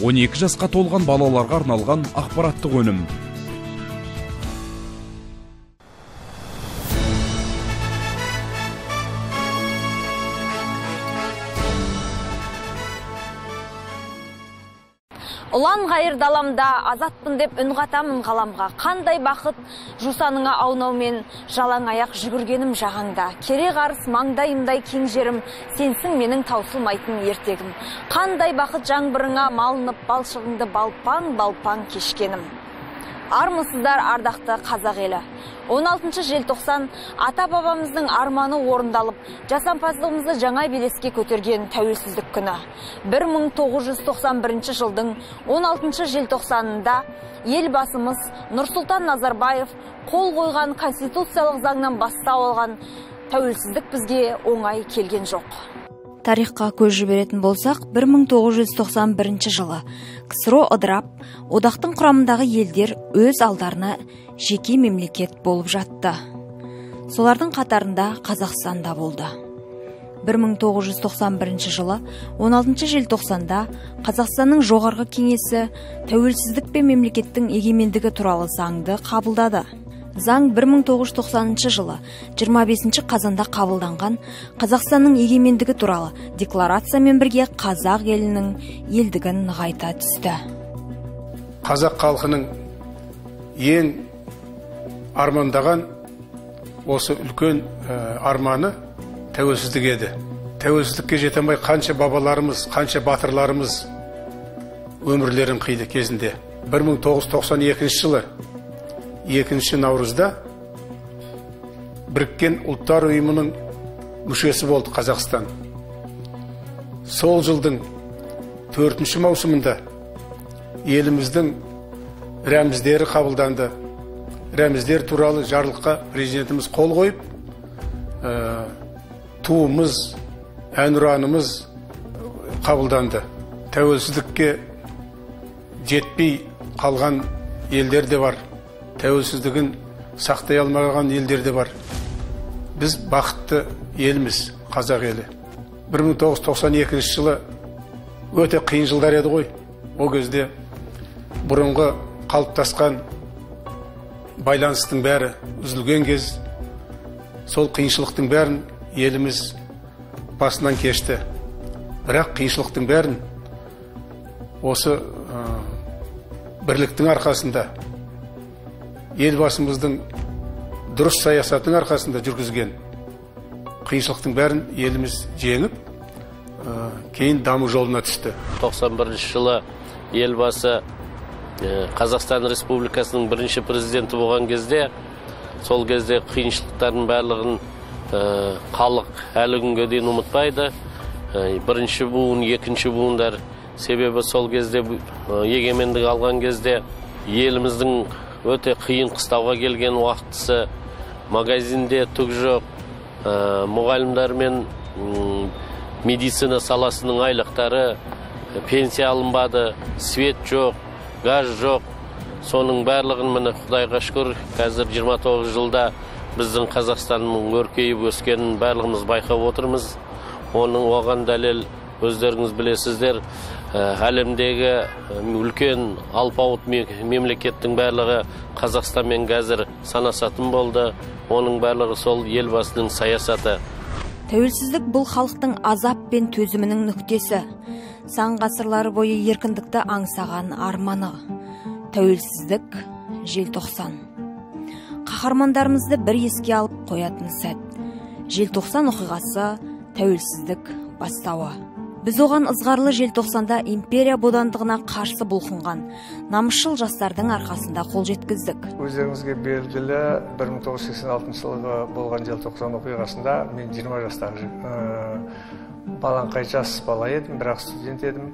12 жасқа толған балаларға арналған ақпараттық өнім. Ұлан ғайыр даламда азатпын деп үн қатамын ғаламға. Қандай бақыт жусаныңа аунаумен жалаң аяқ жүгіргенім жағаңда. Керек арыс маңдайымдай кең жерім, сенсің менің таусылмайтын ертегім. Қандай бақыт жаңбырыңа малынып балшығыңды балпаң-балпаң кешкенім. Армысыздар ардақты қазақ елі. 16 желтоқсан ата-бабамыздың арманы орындалып, жасампаздығымызды жаңа белеске көтерген тәуелсіздік күні. 1991 жылдың 16 желтоқсанында елбасымыз Нұрсұлтан Назарбаев қол қойған конституциялық заңнан бастау алған тәуелсіздік бізге оңай келген жоқ. Тарихқа көз жіберетін болсақ, 1991 жылы КСРО ыдырап, одақтың құрамындағы елдер өз алдарына жеке мемлекет болып жатты. Солардың қатарында Қазақстан да болды. 1991 жылы 16 желтоқсанда Қазақстанның жоғарғы кеңесі тәуелсіздік пен мемлекеттің егемендігі туралы заңды қабылдады. Заң 1990 жылы 25 қазанда қабылданған Қазақстанның егемендігі туралы декларациямен бірге қазақ елінің елдігін нығайта түсті. Қазақ халқының ең армандаған осы үлкен арманы тәуелсіздік еді. Тәуелсіздікке жете алмай қанша бабаларымыз, қанша батырларымыз өмірлерін қиды кезінде. 1992 жылы 2 наурызда Біріккен ұлттар ұйымының мүшесі болды Қазақстан. Сол жылдың 4 маусымында еліміздің рәміздері қабылданды. Рәміздер туралы жарлыққа президентіміз қол қойып, туымыз, әнұранымыз қабылданды. Тәуелсіздікке жетпей қалған елдер де бар. Тәуелсіздігін сақтай алмаған елдер де бар. Біз бақытты елміз, қазақ елі. 1992 жылы өте қиын жылдар еді ғой. О кезде бұрынғы қалыптасқан байланыстың бәрі үзілген кез. Сол қиыншылықтың бәрін еліміз басынан кешті. Бірақ қиыншылықтың бәрін осы бірліктің арқасында, елбасымыздың дұрыс саясатының арқасында жүргізген. Қиыншылықтың бәрін еліміз жеңіп, кейін даму жолына түсті. 91 жылы елбасы Қазақстан Республикасының бірінші президенті болған кезде, сол кезде қиыншылықтардың барлығын халық әлі күнге дейін ұмытпайды. Бірінші буын, екінші буындар, себебі сол кезде егемендік алған кезде еліміздің өте қиын қыстауға келген уақытысы, магазинде түк жоқ, мұғалімдер мен медицина саласының айлықтары, пенсия алынбады, свет жоқ, газ жоқ. Соның барлығын міне Құдайға шүкір, қазір 29 жылда біздің Қазақстанның өркейіп өскенін барлығымыз байқап отырмыз. Оның оған дәлел өздеріңіз білесіздер, әлемдегі үлкен алпауыт мемлекеттің барлығы Қазақстанмен қазір санасатын болды. Оның барлығы сол елбасының саясаты. Тәуелсіздік бұл халықтың азап пен төзімінің нүктесі. Сан ғасырлары бойы еркіндікті аңсаған арманы. Тәуелсіздік желтоқсан. Қаһармандарымызды бір еске алып қоятын сәт. Желтоқсан оқиғасы тәуелсіздік бастауы. Біз оған ызғарлы желтоқсанда империя бодандығына қарсы бұлқынған намысшыл жастардың арқасында қол жеткіздік. Өздеріңізге белгілі 1986 жылғы болған желтоқсан оқиғасында мен 20 жастағы балаңқай жас бала едім, бірақ студент едім.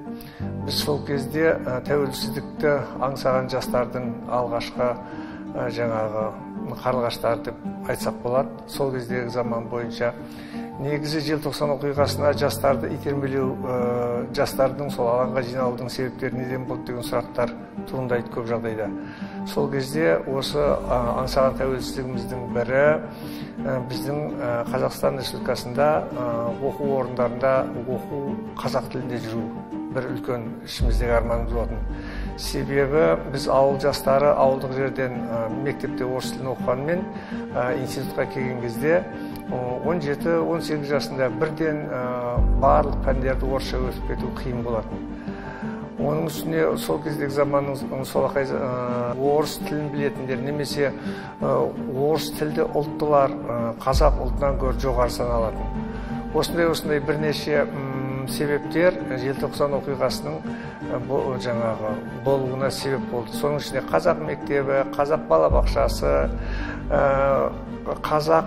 Біз сол кезде тәуелсіздікті аңсаған жастардың алғашқы жаңағы қарлығаштар деп айтсақ болады. Сол кездегі заман бойынша негізі желтоқсан оқиғасына жастарды итермелеу, жастардың сол алаңға жиналудың себептері неден болды деген сұрақтар туындайды көп жағдайда. Сол кезде осы аңсаған тәуелсіздігіміздің бірі біздің Қазақстан Республикасында оқу орындарында оқу қазақ тілінде жүру. бір үлкен ішіміздегі арманымыз болатын. Себебі біз ауыл жастары ауылдық жерден мектепте орыс тілін оқығанмен институтқа келген кезде 17-18 жасында бірден барлық пәндерді орысша өтіп кету қиын болатын. Оның үстіне сол кездегі заманның солақай орыс тілін білетіндер немесе орыс тілді ұлттылар қазақ ұлтынан гөрі жоғары саналатын. Осындай бірнеше себептер желтоқсан оқиғасының болуына себеп болды. Соның ішінде қазақ мектебі, қазақ балабақшасы, қазақ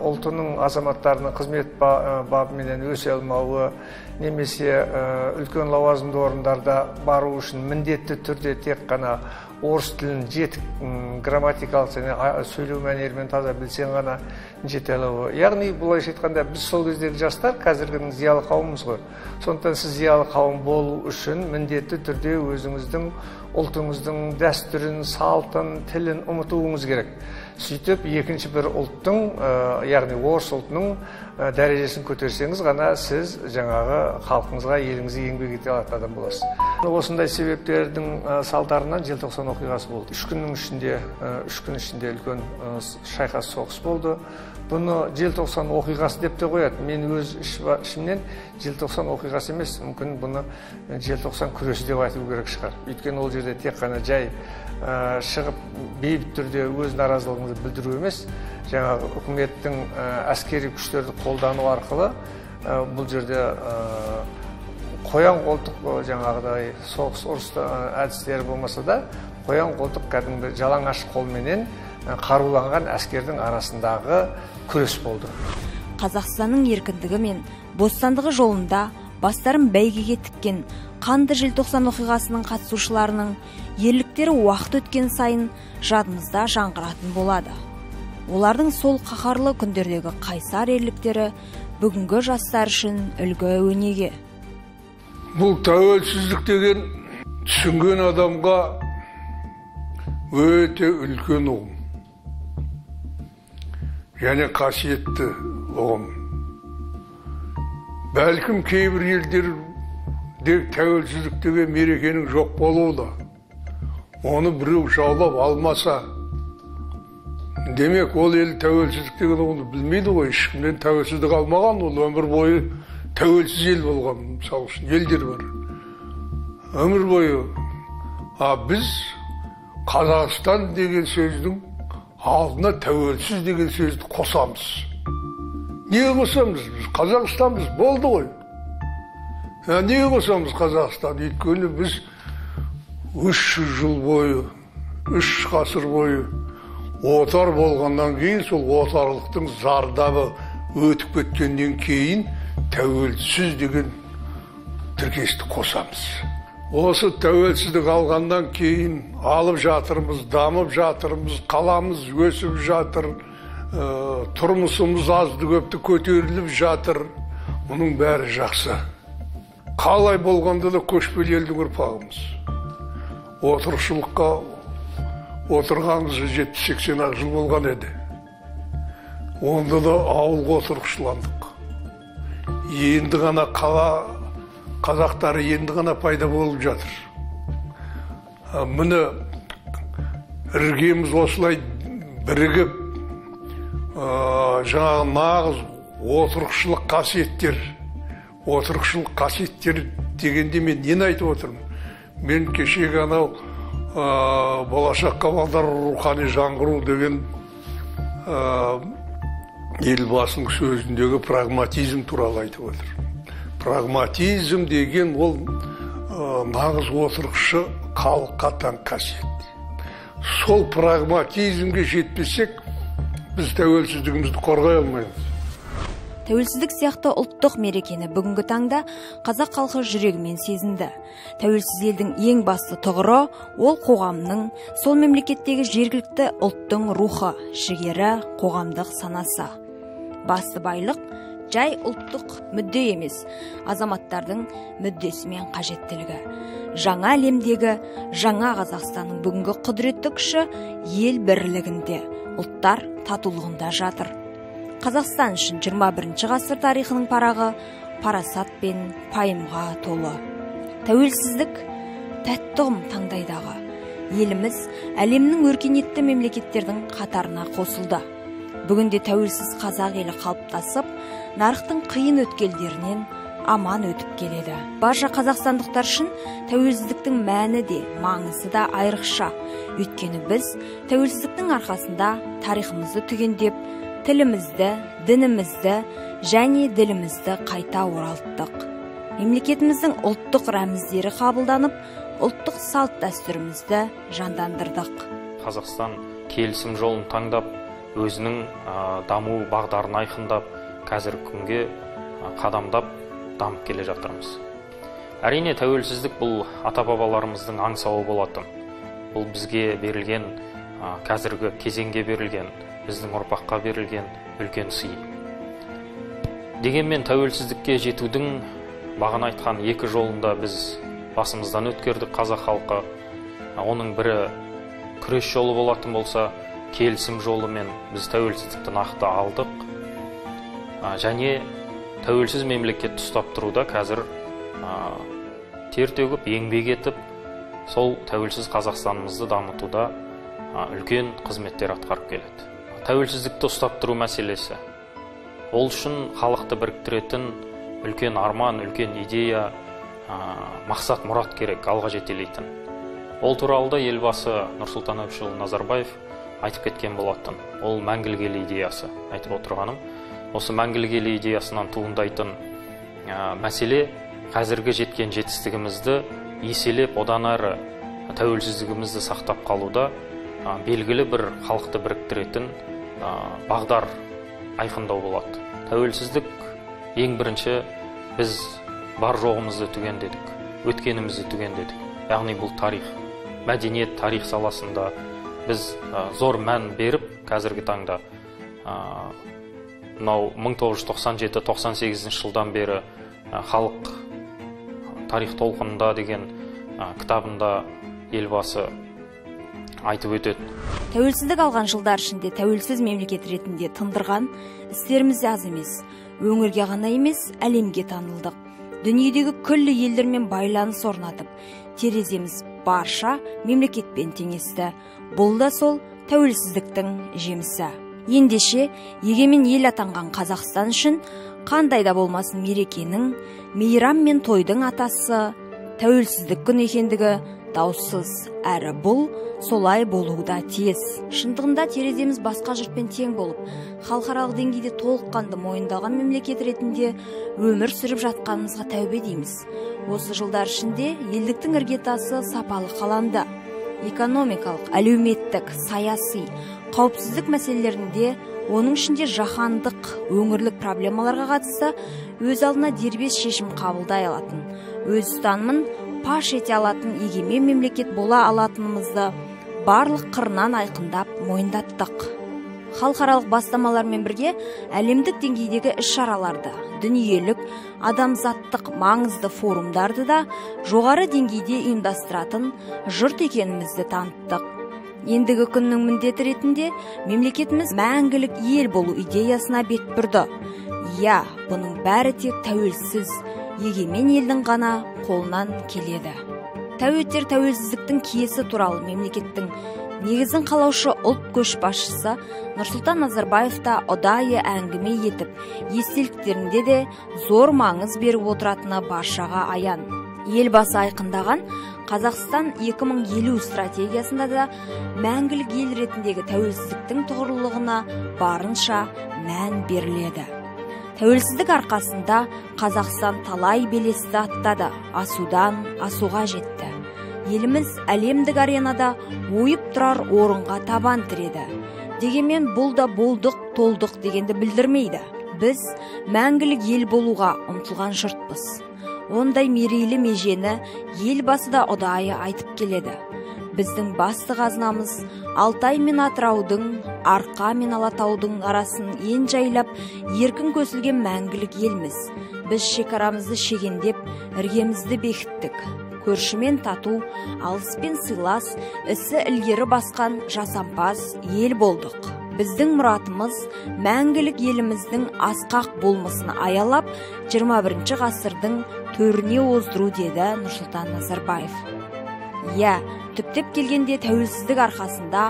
ұлтының азаматтарының қызмет бабыменен өсе алмауы, немесе үлкен лауазымды орындарда бару үшін міндетті түрде тек қана орыс тілін жетік грамматикалық және сөйлеу мәнерімен таза білсең ғана жете алуы. Яғни бұлайша айтқанда біз сол кездегі жастар қазіргінің зиялы қауымымыз ғой. Сондықтан сіз зиялы қауым болу үшін міндетті түрде өзіңіздің ұлтыңыздың дәстүрін, салтын, тілін ұмытуыңыз керек. Сөйтіп, екінші бір ұлттың, яғни орыс ұлтының дәрежесін көтерсеңіз ғана сіз жаңағы халқыңызға, еліңізге еңбек ете алатын адам боласыз. Осындай себептердің салдарынан желтоқсан оқиғасы болды. 3 күн ішінде үлкен шайқас соғыс болды. Бұны желтоқсан оқиғасы деп те қояды. Мен өз ішімнен желтоқсан оқиғасы емес, мүмкін бұны желтоқсан күресі деп айту керек шығар. Өйткені ол жерде тек қана жай шығып бейбіт түрде өз наразылығыңызды білдіру емес, жаңағы үкіметтің әскери күштерді қолдану арқылы бұл жерде қоян қолтық жаңағыдай соғыс ұрыс әдістері болмаса да, қоян қолтық кәдімгі жалаңаш қолменен қаруланған әскердің арасындағы күрес болды. Қазақстанның еркіндігі мен бостандығы жолында бастарын бәйгеге тіккен қанды желтоқсан оқиғасының қатысушыларының ерліктері уақыт өткен сайын жадымызда жаңғыратын болады. Олардың сол қаһарлы күндердегі қайсар ерліктері бүгінгі жастар үшін үлгі өнеге. Бұл тәуелсіздік деген түсінген адамға өте үлкен ұғым. Және қасиетті ұғым. Бәлкім кейбір елдерде тәуелсіздіктегі мерекенің жоқ болуы да, оны біреу жаулап алмаса, демек ол ел тәуелсіздік деген оны білмейді ғой, ешкімнен тәуелсіздік алмаған, ол өмір бойы тәуелсіз ел болған, мысалы үшін елдер бар. Өмір бойы, біз Қазақстан деген сөздің алдына тәуелсіз деген сөзді қосамыз. Неге қосамыз? Біз Қазақстанбыз, болды ғой. Неге қосамыз Қазақстан? Өйткені біз 300 жыл бойы, 3 ғасыр бойы отар болғаннан кейін, сол отарлықтың зардабы өтіп кеткеннен кейін тәуелсіз деген тіркесті қосамыз. Осы тәуелсіздік алғаннан кейін алып жатырмыз, дамып жатырмыз, қаламыз өсіп жатыр, тұрмысымыз азды көпті көтеріліп жатыр. Мұның бәрі жақсы. Қалай болғанда да көшпелі елдің ұрпағымыз. Отырықшылыққа отырғанымыз 70-80 жыл болған еді. Онда да ауылға отырықшыландық. Енді ғана қазақтары енді ғана пайда болып жатыр. Мұны іргеміз осылай бірігіп, жаңағы нағыз отырықшылық қасиеттер дегенде мен нені айтып отырмын? Мен кешегі анау болашаққа бағдар рухани жаңғыру деген елбасының сөзіндегі прагматизм туралы айтып отыр. Прагматизм деген ол нағыз отырықшы халыққа тән қасиет. Сол прагматизмге жетпесек, біз тәуелсіздігімізді қорғай алмаймыз. Тәуелсіздік сияқты ұлттық мерекені бүгінгі таңда қазақ халқы жүрегімен сезінді. Тәуелсіз елдің ең басты тұғыры ол қоғамның, сол мемлекеттегі жергілікті ұлттың рухы, жігері, қоғамдық санасы. Басты байлық жай ұлттық мүдде емес, азаматтардың мүддесі мен қажеттілігі. Жаңа әлемдегі жаңа Қазақстанның бүгінгі құдіретті күші ел бірлігінде, ұлттар татулығында жатыр. Қазақстан үшін 21 ғасыр тарихының парағы парасат пен пайымға толы. Тәуелсіздік тәттіғым таңдайдағы. Еліміз әлемнің өркениетті мемлекеттердің қатарына қосылды. Бүгінде тәуелсіз қазақ елі қалыптасып, нарықтың қиын өткелдерінен аман өтіп келеді. Барша қазақстандықтар үшін тәуелсіздіктің мәні де, маңызы да айрықша. Өйткені біз тәуелсіздіктің арқасында тарихымызды түгендеп, тілімізді, дінімізді және ділімізді қайта оралттық. Мемлекетіміздің ұлттық рәміздері қабылданып, ұлттық салт дәстүрімізді жандандырдық. Қазақстан келісім жолын таңдап, өзінің даму бағдарын айқындап, қазіргі күнге қадамдап дамып келе жатырмыз. Әрине, тәуелсіздік бұл ата-бабаларымыздың аңсауы болатын. Бұл бізге берілген, қазіргі кезеңге берілген, біздің ұрпаққа берілген үлкен сый. Дегенмен тәуелсіздікке жетудің бағана айтқан екі жолында біз басымыздан өткердік қазақ халқы. Оның бірі күрес жолы болатын болса, келісім жолымен біз тәуелсіздікті нақты алдық. Және тәуелсіз мемлекетті ұстап тұруда қазір тер төгіп, еңбек етіп, сол тәуелсіз Қазақстанымызды дамытуда үлкен қызметтер атқарып келеді. Тәуелсіздікті ұстап тұру мәселесі. Ол үшін халықты біріктіретін үлкен арман, үлкен идея, мақсат, мұрат керек, алға жетелейтін. Ол туралы да елбасы Нұрсұлтан Әбішұлы Назарбаев айтып кеткен болатын. Ол мәңгілік ел идеясы айтып отырғаным. Осы мәңгілік ел идеясынан туындайтын мәселе қазіргі жеткен жетістігімізді еселеп, одан әрі тәуелсіздігімізді сақтап қалуда белгілі бір халықты біріктіретін бағдар айқындау болады. Тәуелсіздік ең бірінші біз бар жоғымызды түгендедік, өткенімізді түгендедік. Яғни бұл тарих, мәдениет, тарих саласында біз зор мән беріп, қазіргі таңда 1997-98 жылдан бері халық тарих толқынында деген кітабында елбасы айтып өтеді. Тәуелсіздік алған жылдар ішінде тәуелсіз мемлекет ретінде тындырған істеріміз аз емес. Өңірге ғана емес, әлемге танылдық. Дүниедегі күллі елдермен байланыс орнатып, тереземіз барша мемлекетпен теңесті. Бұл да сол тәуелсіздіктің жемісі. Ендеше, егемен ел атанған Қазақстан үшін қандай да болмасын мерекенің, мейрам мен тойдың атасы тәуелсіздік күн екендігі даусыз, әрі бұл солай болуы да тиіс. Шындығында тереземіз басқа жұртпен тең болып, халықаралық деңгейде толыққанды мойындалған мемлекет ретінде өмір сүріп жатқанымызға тәубе дейміз. Осы жылдар ішінде елдіктің іргетасы сапалы қаланды. Экономикалық, әлеуметтік, саяси, қауіпсіздік мәселелерінде, оның ішінде жаһандық, өңірлік проблемаларға қатысты өз алдына дербес шешім қабылдай алатын, өз ұстанымын паш ете алатын егемен мемлекет бола алатынымызды барлық қырынан айқындап мойындаттық. Халықаралық бастамалармен бірге әлемдік деңгейдегі іс-шараларды, дүниелік, адамзаттық маңызды форумдарды да жоғары деңгейде ұйымдастыратын жұрт екенімізді таныттық. Ендігі күннің міндеті ретінде мемлекетіміз мәңгілік ел болу идеясына бет бұрды. Иә, бұның бәрі тек тәуелсіз, егемен елдің ғана қолынан келеді. Тәуеттер тәуелсіздіктің киесі туралы мемлекеттің негізін қалаушы ұлт көшбасшысы Нұрсұлтан Назарбаев та ұдайы әңгіме етіп, естеліктерінде де зор маңыз беріп отыратыны баршаға аян. Елбасы айқындаған Қазақстан 2050 стратегиясында да мәңгілік ел ретіндегі тәуелсіздіктің тұғырлығына барынша мән беріледі. Тәуелсіздік арқасында Қазақстан талай белесті аттады, асудан асуға жетті. Еліміз әлемдік аренада ойып тұрар орынға табан тіреді. Дегенмен бұл да болдық, толдық дегенді білдірмейді. Біз мәңгілік ел болуға ұмтылған жұртпыз. Ондай мерейлі межені елбасы да ұдайы айтып келеді. Біздің басты қазынамыз Алтай мен Атыраудың, Арқа мен Алатаудың арасын ен жайлап, еркін көсілген мәңгілік елміз. Біз шекарамызды шегендеп, іргемізді бекіттік. Көршімен тату, алыспен сыйлас, ісі ілгері басқан жасампаз ел болдық. Біздің мұратымыз мәңгілік еліміздің асқақ болмысын аялап, 21 ғасырдың төріне оздыру деді Нұрсұлтан Назарбаев. Иә, түптеп келгенде тәуелсіздік арқасында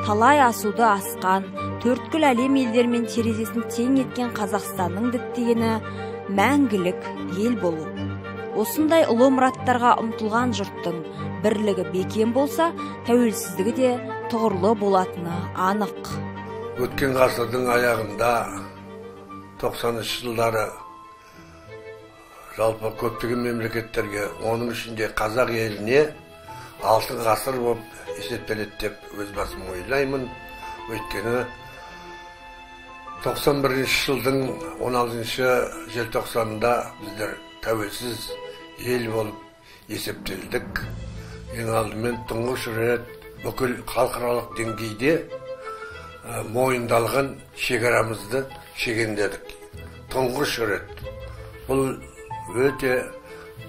талай асуды асқан, төрткүл әлем елдермен терезесін тең еткен Қазақстанның діттегені мәңгілік ел болу. Осындай ұлы мұраттарға ұмтылған жұрттың бірлігі бекем болса, тәуелсіздігі де тұғырлы болатыны анық. Өткен ғасырдың аяғында 90-шы жылдары жалпы көптеген мемлекеттерге, оның ішінде қазақ еліне алтын ғасыр болып есептеледі деп өз басым ойлаймын. Өйткені 91 жылдың 16 желтоқсанында біздер тәуелсіз ел болып есептелдік. Ең алдымен тұңғыш рет бүкіл халықаралық деңгейде мойындалған шекарамызды шегендедік. Тұңғыш рет. Бұл өте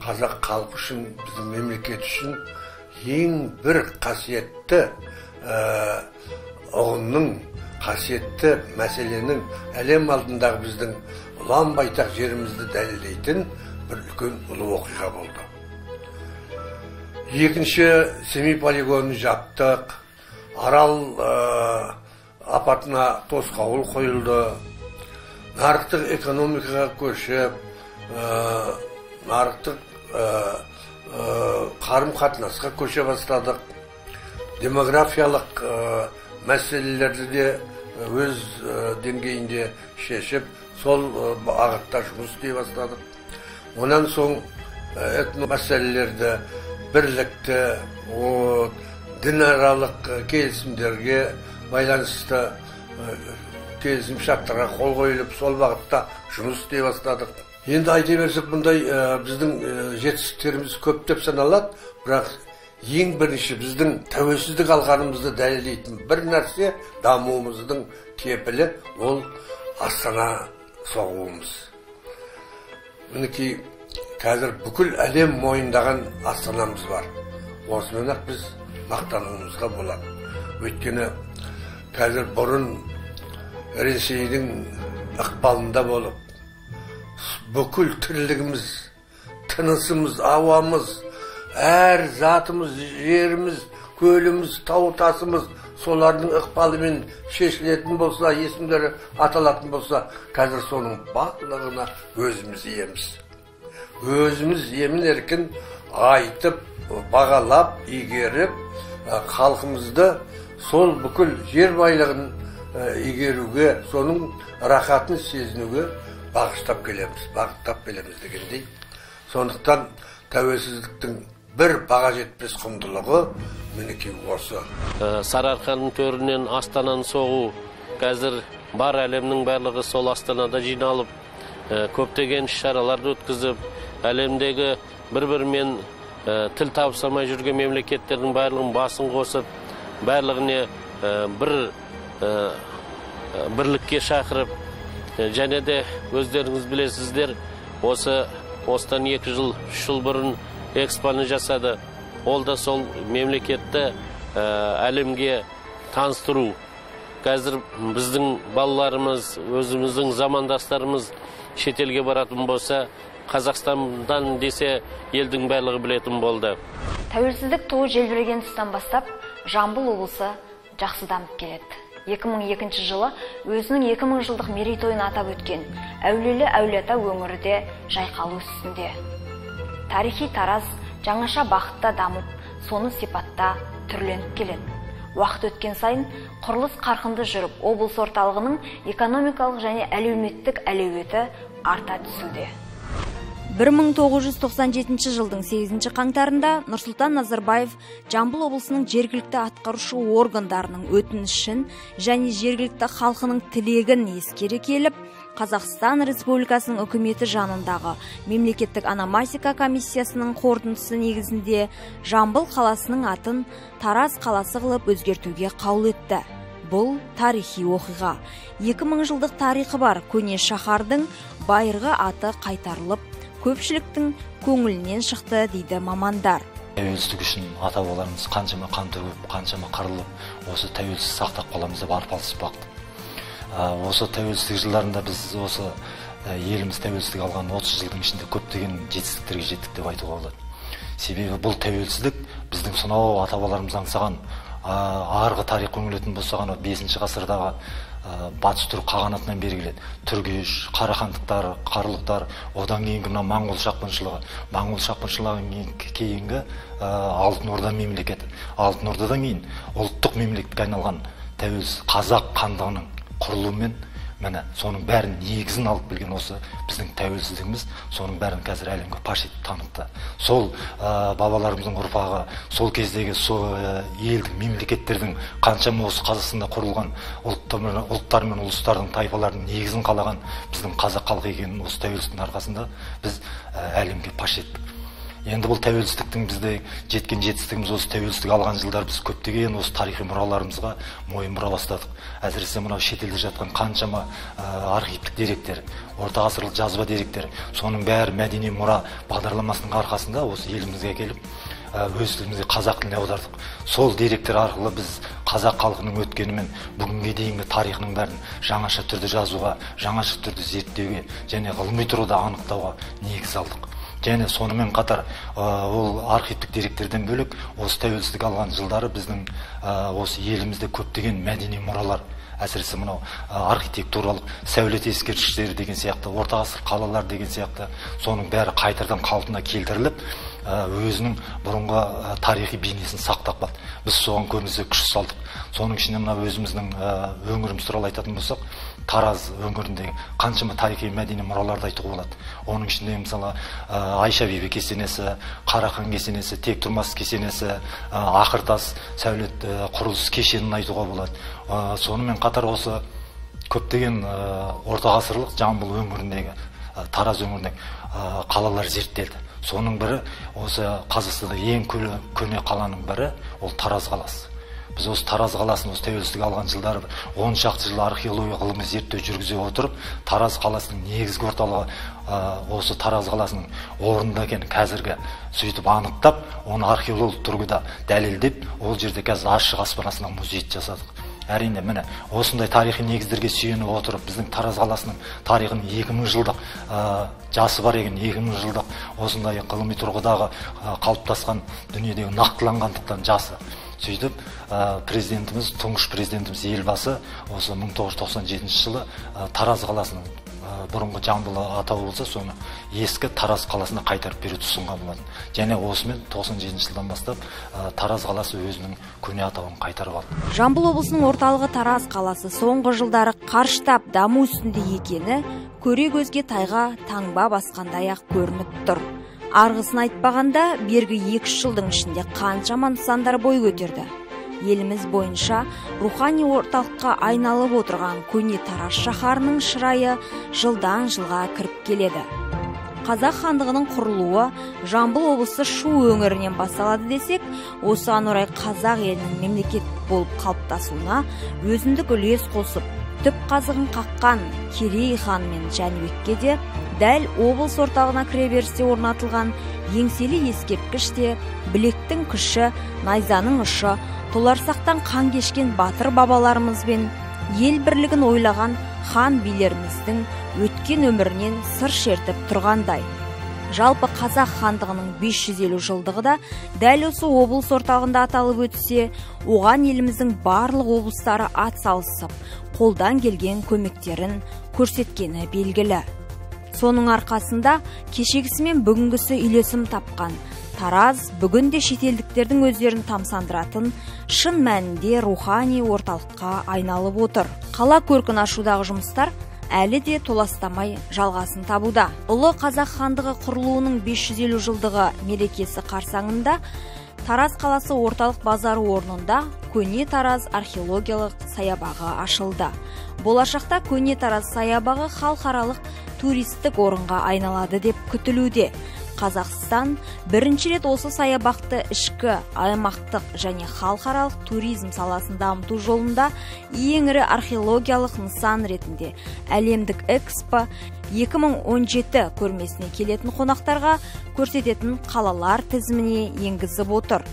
қазақ халқы үшін, біздің мемлекет үшін ең бір қасиетті ұғымның, қасиетті мәселенің әлем алдындағы біздің ұлан байтақ жерімізді дәлелдейтін бір үлкен ұлы оқиға болды. Екінші, Семей полигонын жаптық, Арал апатына тосқауыл қойылды, нарықтық экономикаға көшіп, нарықтық қарым-қатынасқа көше бастадық. Демографиялық мәселелерді де өз деңгейінде шешіп, сол бағытта жұмыс істей бастадық. Онан соң этно мәселелерді, бірлікті, дінаралық келісімдерге байланысты келісім шарттарға қол қойылып, сол бағытта жұмыс істей бастадық. Енді айта берсек, бұндай біздің жетістіктеріміз көп деп саналады, бірақ ең бірінші біздің тәуелсіздік алғанымызды дәлелдейтін бір нәрсе, дамуымыздың кепілі, ол Астана соғуымыз. Мінекей қазір бүкіл әлем мойындаған Астанамыз бар. Осымен-ақ біз мақтануымызға болады. Өйткені қазір бұрын Ресейдің ықпалында болып, бүкіл тірлігіміз, тынысымыз, ауамыз, әр затымыз, жеріміз, көліміз, тау-тасымыз солардың ықпалымен шешілетін болса, есімдері аталатын болса, қазір соның барлығына өзіміз иеміз. Өзіміз емін еркін айтып, бағалап, игеріп, халқымызды сол бүкіл жер байлығын игеруге, соның рахатын сезінуге бағыштап келеміз дегендей. Сондықтан тәуелсіздіктің бір баға жетпес құндылығы мінекей осы. Сарыарқаның төрінен Астананы соғу, қазір бар әлемнің барлығы сол Астанада жиналып, көптеген шараларды өткізіп, әлемдегі бір-бірімен тіл табысамай жүрген мемлекеттердің барлығын басын қосып, барлығыне бір бірлікке шақырып, және де өздеріңіз білесіздер, осыдан 2 жыл, 3 жыл бұрын экспоны жасады. Ол да сол мемлекетті әлемге таныстыру. Қазір біздің балаларымыз, өзіміздің замандастарымыз шетелге баратын болса, Қазақстандан десе елдің барлығы білетін болды. Тәуелсіздік туы желбіреген тұстан бастап, Жамбыл облысы жақсы дамып келеді. 2002 жылы өзінің 2000 жылдық мерейтойын атап өткен әулиелі Әулиеата өңірі де жайқалу үстінде. Тарихи Тараз жаңаша бағытта дамып, соны сипатта түрленіп келеді. Уақыт өткен сайын құрылыс қарқынды жүріп, облыс орталығының экономикалық және әлеуметтік әлеуеті арта түсуде. 1997 жылдың 8 қаңтарында Нұрсұлтан Назарбаев Жамбыл облысының жергілікті атқарушы органдарының өтінішін және жергілікті халқының тілегін ескере келіп, Қазақстан Республикасының үкіметі жанындағы мемлекеттік ономастика комиссиясының қорытындысы негізінде Жамбыл қаласының атын Тараз қаласы қылып өзгертуге қаулы етті. Бұл тарихи оқиға. 2000 жылдық тарихы бар көне шаһардың байырғы аты қайтарылып, көпшіліктің көңілінен шықты дейді мамандар. Тәуелсіздік үшін ата-бабаларымыз қаншама қан төгіп, қаншама қырылып, осы тәуелсіз сақтап қаламыз деп арпалысып бақты. Осы тәуелсіздік жылдарында біз осы еліміз тәуелсіздік алған 30 жылдың ішінде көптеген жетістіктерге жеттік деп айтуға болады. Себебі бұл тәуелсіздік біздің сонау ата-бабаларымыз аңсаған, арғы тарих үңілетін болсақ, 5 ғасырдағы батыс түрік қағанатынан бері келеді. Түргеш, қарахандықтар, қарлықтар, одан кейінгі моңғол шапқыншылығынан кейінгі Алтын Орда мемлекеті. Алтын Ордадан кейін ұлттық мемлекетке айналған тәуелсіз қазақ хандығының құрылуымен міне соның бәрін негізін алып білген осы біздің тәуелсіздігіміз, соның бәрін қазір әлемге паш етіп танытты. Сол бабаларымыздың ұрпағы, сол кездегі елдің мемлекеттердің қаншама осы Қазақстанда құрылған ұлттар мен ұлыстардың тайпалардың негізін қалаған біздің қазақ халқы екенін осы тәуелсіздіктің арқасында біз әлемге паш еттік. Енді бұл тәуелсіздіктің бізде жеткен жетістігіміз осы тәуелсіздік алған жылдар біз көптеген осы тарихи мұраларымызға мойын бұра бастадық. Әсіресе мынау шетелде жатқан қаншама архивтік деректер, орта ғасырлық жазба деректер, соның бәрі мәдени мұра бағдарламасының арқасында осы елімізге келіп, өз тілімізге қазақ тіліне аудардық. Сол деректер арқылы біз қазақ халқының өткені мен бүгінге дейінгі тарихының бәрін жаңаша түрде жазуға, жаңаша түрде зерттеуге және ғылыми тұрғыда анықтауға негіз алдық. Және сонымен қатар ол архивтік деректерден бөлек осы тәуелсіздік алған жылдары біздің осы елімізде көптеген мәдени мұралар, әсіресе мынау архитектуралық сәулет ескерткіштері деген сияқты, орта ғасыр қалалар деген сияқты, соның бәрі қайтадан қалпына келтіріліп, өзінің бұрынғы тарихи бейнесін сақтап қалды. Біз соған көбінесе күш салдық. Соның ішінде мына өзіміздің өңіріміз туралы айтатын болсақ, Тараз өңіріндегі қаншама тарихи мәдени мұраларды айтуға болады. Оның ішінде мысалы Айша бибі кесенесі, Қарахан кесенесі, Тектұрмас кесенесі, Ақыртас сәулет құрылыс кешенін айтуға болады. Сонымен қатар осы көптеген орта ғасырлық Жамбыл өңіріндегі, Тараз өңіріндегі қалалар зерттелді. Соның бірі осы Қазақстанда ең көне қаланың бірі ол Тараз қаласы. Біз осы Тараз қаласын осы тәуелсіздік алған жылдары 10 шақты жыл археология ғылыми зерттеу жүргізе отырып, Тараз қаласының негізгі орталығы осы Тараз қаласының орнында екенін қазіргі сөйтіп анықтап, оны археологиялық тұрғыда дәлелдеп, ол жерде қазір ашық аспанасынан музей жасадық. Әрине, міне, осындай тарихи негіздерге сүйеніп отырып, біздің Тараз қаласының тарихының 2000 жылдық жасы бар екен, 2000 жылдық осындай ғылыми тұрғыдағы қалыптасқан дүниедегі нақтыланғандықтан жасы. Сөйтіп, президентіміз, тұңғыш президентіміз елбасы осы 1997 жылы Тараз қаласының бұрынғы Жамбыл атауы болса, соны ескі Тараз қаласына қайтарып беруді ұсынған болатын. Және осымен 97 жылдан бастап Тараз қаласы өзінің көне атауын қайтарып алды. Жамбыл облысының орталығы Тараз қаласы соңғы жылдары қарыштап даму үстінде екені көре көзге тайға таңба басқандай-ақ көрініп тұр. Арғысын айтпағанда, бергі 2 жылдың ішінде қаншама нысандар бой көтерді. Еліміз бойынша рухани орталыққа айналып отырған көне Тараз шаһарының шырайы жылдан жылға кіріп келеді. Қазақ хандығының құрылуы Жамбыл облысы Шу өңірінен басталады десек, осыған орай қазақ елінің мемлекет болып қалыптасуына өзіндік үлес қосып, түп қазығын қаққан Керей хан мен Жәнібекке де дәл облыс орталығына кіреберісте орнатылған еңселі ескерткіште білектің күші, найзаның ұшы, толарсақтан қан кешкен батыр бабаларымызбен ел бірлігін ойлаған хан билеріміздің өткен өмірінен сыр шертіп тұрғандай. Жалпы қазақ хандығының 550 жылдығы да дәл осы облыс орталығында аталып өтсе, оған еліміздің барлық облыстары ат салысып, қолдан келген көмектерін көрсеткені белгілі. Соның арқасында кешегісі мен бүгінгісі үйлесім тапқан Тараз бүгінде шетелдіктердің өздерін тамсандыратын шын мәнінде рухани орталыққа айналып отыр. Қала көркін ашудағы жұмыстар әлі де толастамай жалғасын табуда. Ұлы Қазақ хандығы құрылуының 550 жылдығы мерекесі қарсаңында Тараз қаласы орталық базары орнында көне Тараз археологиялық саябағы ашылды. Болашақта көне Тараз саябағы халықаралық туристік орынға айналады деп күтілуде. Қазақстан бірінші рет осы саябақты ішкі, аймақтық және халықаралық туризм саласын дамыту жолында ең ірі археологиялық нысан ретінде әлемдік Экспо 2017 көрмесіне келетін қонақтарға көрсететін қалалар тізіміне енгізіп отыр.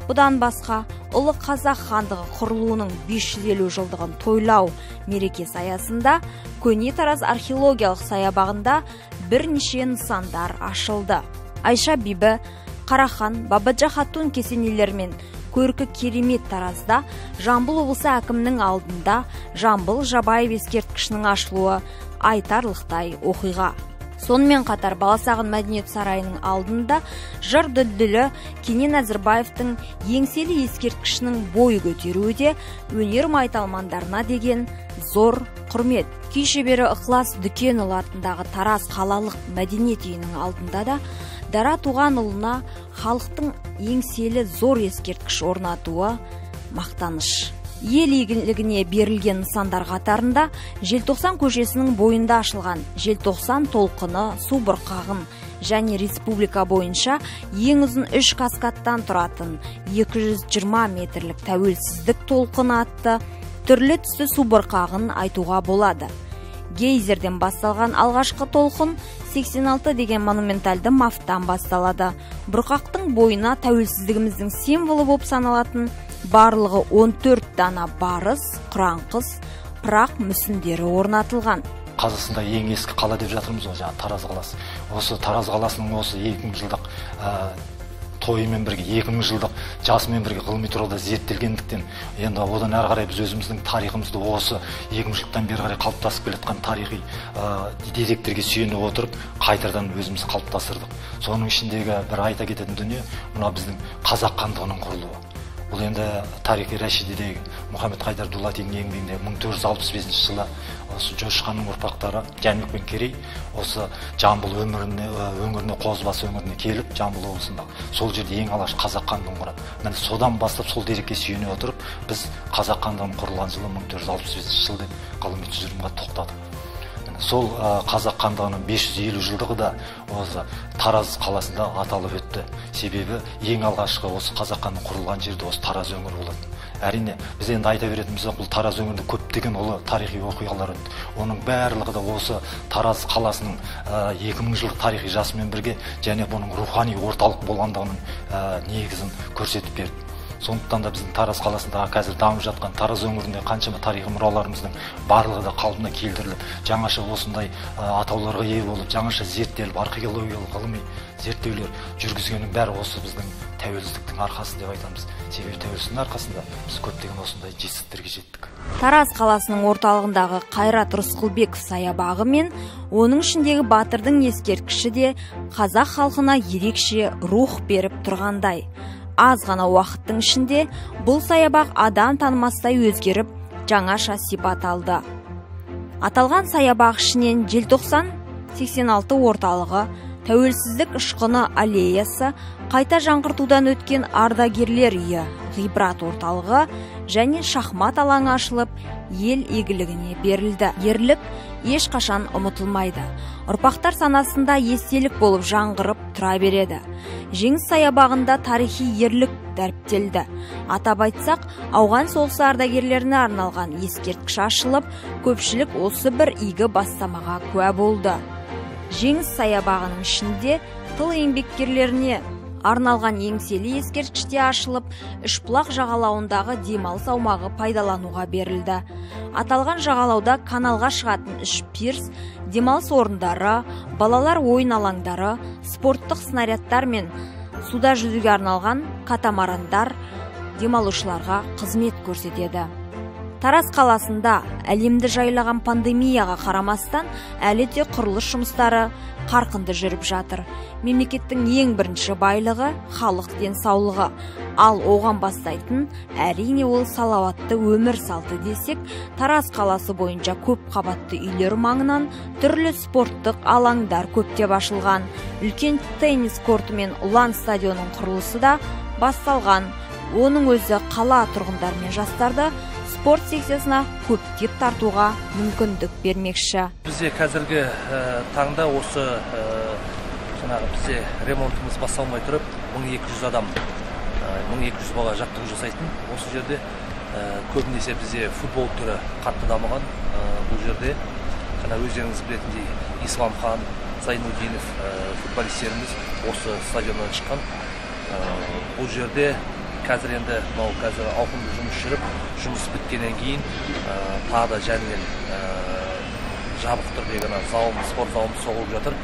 Бұдан басқа, Ұлы Қазақ хандығы құрылуының 550 жылдығын тойлау мерекесі аясында Көне Тараз археологиялық саябағында бірнеше нысандар ашылды. Айша бибі, Қарахан, Бабаджа хатун кесенелермен көркі керемет Таразда Жамбыл облысы әкімінің алдында Жамбыл Жабаев ескерткішінің ашылуы айтарлықтай оқиға. Сонымен қатар Баласағын мәдениет сарайының алдында жыр дүлдүлі Кенен Әзірбаевтың еңселі ескерткішінің бой көтеруі де өнер майталмандарына деген зор құрмет. Күй шебері Ықылас Дүкенұлы атындағы Тараз қалалық мәдениет үйінің алдында да Дара Туғанұлына халықтың еңселі зор ескерткіш орнатуы мақтаныш. Ел игілігіне берілген нысандар қатарында Желтоқсан көшесінің бойында ашылған Желтоқсан толқыны, су бұрқағын және республика бойынша ең ұзын 3 каскадтан тұратын 220 метрлік тәуелсіздік толқыны атты түрлі түсті су бұрқағын айтуға болады. Гейзерден басталған алғашқы толқын 86 деген монументалды мафтан басталады. Бұрқақтың бойына тәуелсіздігіміздің символы болып саналатын барлығы 14 дана барыс, құранқыз, пырақ мүсіндері орнатылған. Қазақстанда ең ескі қала деп жатырмыз ғой, жаңа Тараз қаласы. Осы Тараз қаласының осы 2000 жылдық тойымен бірге, 2000 жылдық жасымен бірге ғылыми тұрғыда зерттелгендіктен, енді одан әрі қарай біз өзіміздің тарихымызды осы 2000 жылдан бері қарай қалыптасып келе жатқан тарихи деректерге сүйене отырып, қайтадан өзіміз қалыптастырдық. Соның ішіндегі бір айта кететін дүние, мына біздің қазақ хандығының құрылуы. Бұл енді тарихи рәшидедегі Мұхаммед Хайдар Дулатидің еңбегінде 1465 жылы осы Жошы ханның ұрпақтары Жәнібек пен Керей осы Жамбыл өңіріне, Қозыбас өңіріне келіп, Жамбыл облысында сол жерде ең алғаш қазақ хандығын құрады. Міне содан бастап сол дерекке сүйене отырып, біз қазақ хандығының құрылған жылы 1465 жыл деп ғылыми тұжырымға тоқтадық. Сол қазақ хандығының 550 жылдығы да осы Тараз қаласында аталып өтті. Себебі ең алғашқы осы қазақ хандығының құрылған жерде осы Тараз өңірі болады. Әрине, біз енді айта беретініміз бұл Тараз өңірінде көптеген ұлы тарихи оқиғалар өтті. Оның барлығы да осы Тараз қаласының 2000 жылдық тарихи жасымен бірге және бұның рухани орталық болғандығының негізін көрсетіп берді. Сондықтан да біздің Тараз қаласында қазір дамып жатқан Тараз өңірінде қаншама тарихи мұраларымыздың барлығы да қалпына келтіріліп, жаңаша осындай атауларға ие болып, жаңаша зерттеліп, археологиялық ғылыми зерттеулер жүргізгеннің бәрі осы біздің тәуелсіздіктің арқасы деп айтамыз. Себебі тәуелсіздіктің арқасында біз көптеген осындай жетістіктерге жеттік. Тараз қаласының орталығындағы Қайрат Рысқұлбеков саябағы мен оның ішіндегі батырдың ескерткіші де қазақ халқына ерекше рух беріп тұрғандай. Аз ғана уақыттың ішінде бұл саябақ адам танымастай өзгеріп, жаңаша сипат алды. Аталған саябақ ішінен Желтоқсан 86 орталығы, Тәуелсіздік ұшқыны аллеясы, қайта жаңғыртудан өткен ардагерлер үйі, ғибрат орталығы және шахмат алаңы ашылып, ел игілігіне берілді. Ерлік ешқашан ұмытылмайды. Ұрпақтар санасында естелік болып жаңғырып тұра береді. Жеңіс саябағында тарихи ерлік дәріптелді. Атап айтсақ, ауған соғысы ардагерлеріне арналған ескерткіш ашылып, көпшілік осы бір игі бастамаға куә болды. Жеңіс саябағының ішінде тыл еңбеккерлеріне арналған еңселі ескерткіште ашылып, Үшбұлақ жағалауындағы демалыс аумағы пайдалануға берілді. Аталған жағалауда каналға шығатын 3 пирс, демалыс орындары, балалар ойын алаңдары, спорттық снарядтар мен суда жүзуге арналған катамарандар демалушыларға қызмет көрсетеді. Тараз қаласында әлемді жайлаған пандемияға қарамастан әлі де құрылыс жұмыстары қарқынды жүріп жатыр. Мемлекеттің ең бірінші байлығы халық денсаулығы, ал оған бастайтын әрине ол салауатты өмір салты десек, Тараз қаласы бойынша көп қабатты үйлер маңынан түрлі спорттық алаңдар көптеп ашылған. Үлкен теннис корты мен ұлан стадионының құрылысы да басталған. Оның өзі қала тұрғындар мен жастарды спорт секциясына көптеп тартуға мүмкіндік бермекші. Бізде қазіргі таңда осы бізде ремонтымыз басталмай тұрып, 1200 адам, 1200 бала жаттығу жасайтын. Осы жерде көбінесе бізде футбол түрі қатты дамыған. Бұл жерде өздеріңіз білетіндей Исламхан, Зайнудинов футболистеріміз осы стадионнан шыққан. Бұл жерде қазір енді мынау қазір ауқымды жұмыс жүріп, жұмыс біткеннен кейін тағы да жәнінен жабық түрдегі спорт залымыз соғылып жатыр.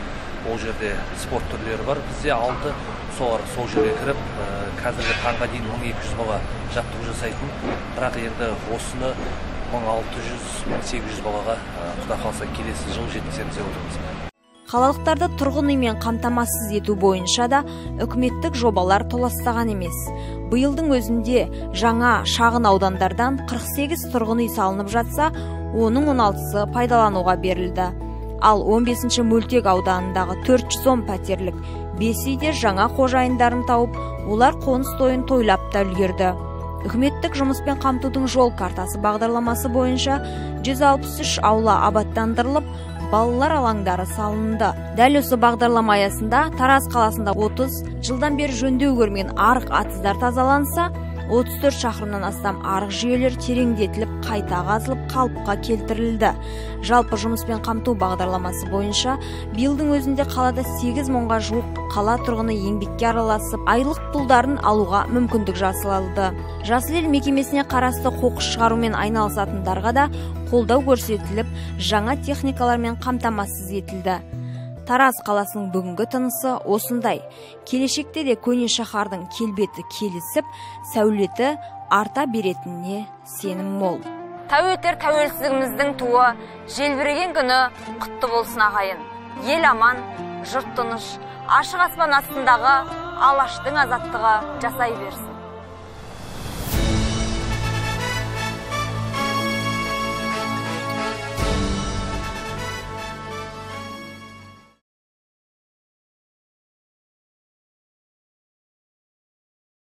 Ол жерде спорт түрлері бар. Бізде алды сол жерге кіріп, қазіргі таңға дейін 1200 бала жаттығу жасайтын, бірақ енді осыны 1600-1800 балаға құда қалса келесі жыл жеткіземіз деп отырмыз. Қалалықтарды тұрғын үймен қамтамасыз ету бойынша да үкіметтік жобалар толастаған емес. Биылдың өзінде жаңа шағын аудандардан 48 тұрғын үй салынып жатса, оның 16-сы пайдалануға берілді. Ал 15-ші мөлтек ауданындағы 410 пәтерлік 5 үйде жаңа қожайындарын тауып, олар қоныс тойын тойлап та үлгерді. Үкіметтік жұмыспен қамтудың жол картасы бағдарламасы бойынша 163 аула абаттандырылып, балалар алаңдары салынды. Дәл осы бағдарлама аясында Тараз қаласында 30 жылдан бері жөндеу көрмеген арық атыздар тазаланса, 34 шақырымнан астам арық жүйелер тереңдетіліп, қайта қазылып, қалыпқа келтірілді. Жалпы жұмыспен қамту бағдарламасы бойынша биылдың өзінде қалада 8 мыңға жуық қала тұрғыны еңбекке араласып, айлық пұлдарын алуға мүмкіндік жасалды. Жасыл ел мекемесіне қарасты қоқыс шығарумен айналысатындарға да қолдау көрсетіліп, жаңа техникалармен қамтамасыз етілді. Тараз қаласының бүгінгі тынысы осындай. Келешекте де көне шаһардың келбеті келісіп, сәулеті арта беретініне сенім мол. Тәуетер тәуелсіздігіміздің туы, желбіреген күні құтты болсын ағайын. Ел аман, жұрт тыныш, ашық аспан астындағы алаштың азаттығы жасай берсін.